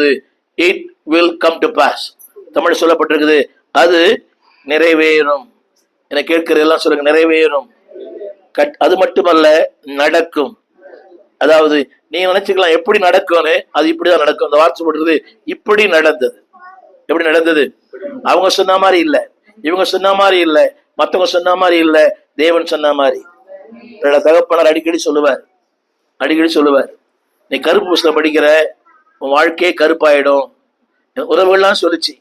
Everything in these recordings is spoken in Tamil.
சொல்லுது, it will come to pass. Tamil சொல்லப்பட்டிருக்குது, அது நிறைவேறும். என கேட்கிற எல்லாம் சொல்லுங்க, நிறைவேறும். அது மட்டுமல்ல, நடக்கும். அதாவது நீங்க நினைச்சுக்கலாம் எப்படி நடக்கும்னு, அது இப்படிதான் நடக்கும். அந்த வார்த்தை போடுறது இப்படி நடந்தது. எப்படி நடந்தது? அவங்க சொன்ன மாதிரி இல்ல, இவங்க சொன்ன மாதிரி இல்ல, மத்தவங்க சொன்ன மாதிரி இல்ல, தேவன் சொன்ன மாதிரி. தகப்பனார் அடிக்கடி சொல்லுவார், நீ கருப்பு புஸ்தகம் படிக்கிற, உன் வாழ்க்கையே கருப்பாயிடும். உறவுகள்லாம் சொல்லிச்சு,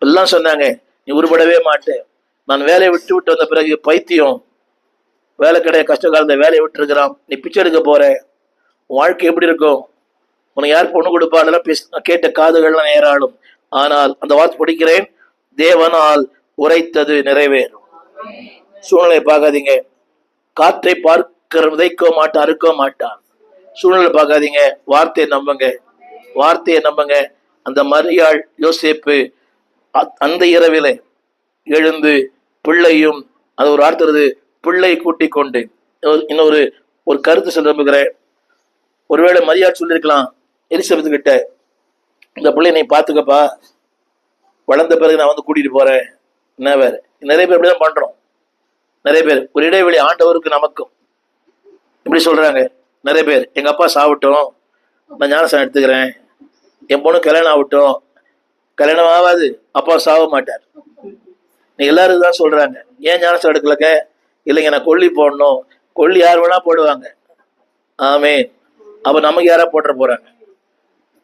எல்லாம் சொன்னாங்க, நீ உருப்படவே மாட்டேன். நான் வேலையை விட்டு வந்த பிறகு பைத்தியம், வேலை கிடையாது, கஷ்ட காலத்தை வேலையை விட்டு இருக்கிறான், நீ பிச்சை எடுக்க போற, உன் வாழ்க்கை எப்படி இருக்கும், உனக்கு யார் பொண்ணு கொடுப்பா, அதெல்லாம் கேட்ட காதுகள்லாம் ஏறாடும். ஆனால் அந்த வார்த்தை படிக்கிறேன், தேவனால் உரைத்தது நிறைவேறும். சூழ்நிலை பார்க்காதீங்க, காற்றை பார்க்கிற விதைக்க மாட்டான், அறுக்க மாட்டான். சூழ்நிலை பார்க்காதீங்க, வார்த்தையை நம்புங்க. அந்த மரியாள் யோசேப்பு அந்த இரவிலே எழுந்து பிள்ளையும், அது ஒரு ஆர்த்தது, பிள்ளை கூட்டிக் கொண்டு. இன்னொரு கருத்து சொல்ல நம்புகிறேன். ஒருவேளை மரியாள் சொல்லியிருக்கலாம் எலிசபெத் கிட்ட, இந்த பிள்ளை நீ பாத்துக்கப்பா, வளர்ந்த பிறகு நான் வந்து கூட்டிட்டு போறேன். என்ன வேற, நிறைய பேர் இப்படிதான் பண்றோம். நிறைய பேர் ஒரு இடைவெளி, ஆண்டவருக்கு நமக்கும் இப்படி சொல்றாங்க. நிறைய பேர், எங்க அப்பா சாப்பிட்டோம், நான் ஞானசானம் எடுத்துக்கிறேன், என் பொண்ணு கல்யாணம் ஆகட்டும். கல்யாணம் ஆகாது, அப்பா சாக மாட்டார். நீ எல்லாரும் தான் சொல்றாங்க, ஏன் ஞானசானம் எடுக்கலக்க? இல்லைங்க, நான் கொல்லி போடணும். கொல்லி யார் வேணா போடுவாங்க. ஆமே, அப்ப நமக்கு யாரா போட்டுற போறாங்க?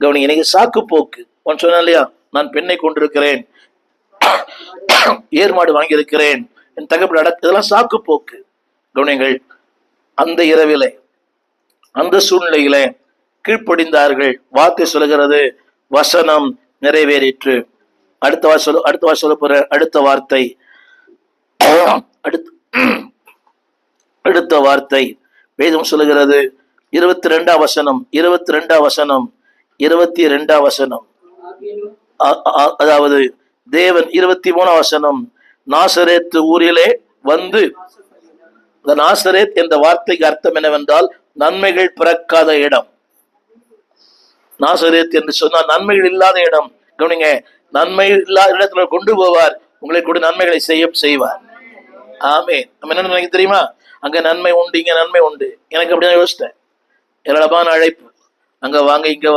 கவனிங்க, இன்னைக்கு சாக்கு போக்கு. ஒன்னு சொன்ன இல்லையா, நான் பெண்ணை கொண்டிருக்கிறேன், ஏர்மாடு வாங்கியிருக்கிறேன், என் தகப்பட இதெல்லாம் சாக்கு போக்கு. கவனிங்கள், அந்த இரவிலே, அந்த சூழ்நிலையில கீழ்ப்படிந்தார்கள். வார்த்தை சொல்லுகிறது, வசனம் நிறைவேறிற்று. அடுத்த சொல்ல போற அடுத்த வார்த்தை வேதம் சொல்லுகிறது, 22 வசனம். அதாவது தேவன் 23 நாசரேத்து ஊரிலே வந்து. இந்த நாசரேத் என்ற வார்த்தைக்கு அர்த்தம் என்னவென்றால், நன்மைகள் பிறக்காத இடம். நாசரேத் என்று சொன்னால் நன்மைகள் இல்லாத இடம். கவனிங்க, நன்மை இல்லாத இடத்துல கொண்டு போவார், உங்களை கூட நன்மைகளை செய்வார். ஆமே, நம்ம என்ன நினைக்க தெரியுமா, அங்க நன்மை உண்டு, இங்க நன்மை உண்டு. எனக்கு அப்படிதான் யோசித்தேன். ஏராளமான அழைப்பு, அங்க வாங்க, இங்க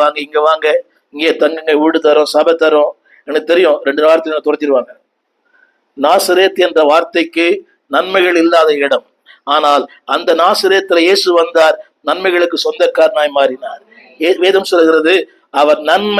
வாங்க, இங்கே தங்குங்க, வீடு தரோம், சபை தரோம். எனக்கு தெரியும், 2 வாரத்தில் துரத்திடுவாங்க. நாசரேத் என்ற வார்த்தைக்கு நன்மைகள் இல்லாத இடம். ஆனால் அந்த நாசரேத்துல இயேசு வந்தார், நன்மைகளுக்கு சொந்தக்காரனாய் மாறினார். வேதம் சொல்கிறது, அவர் நன்மை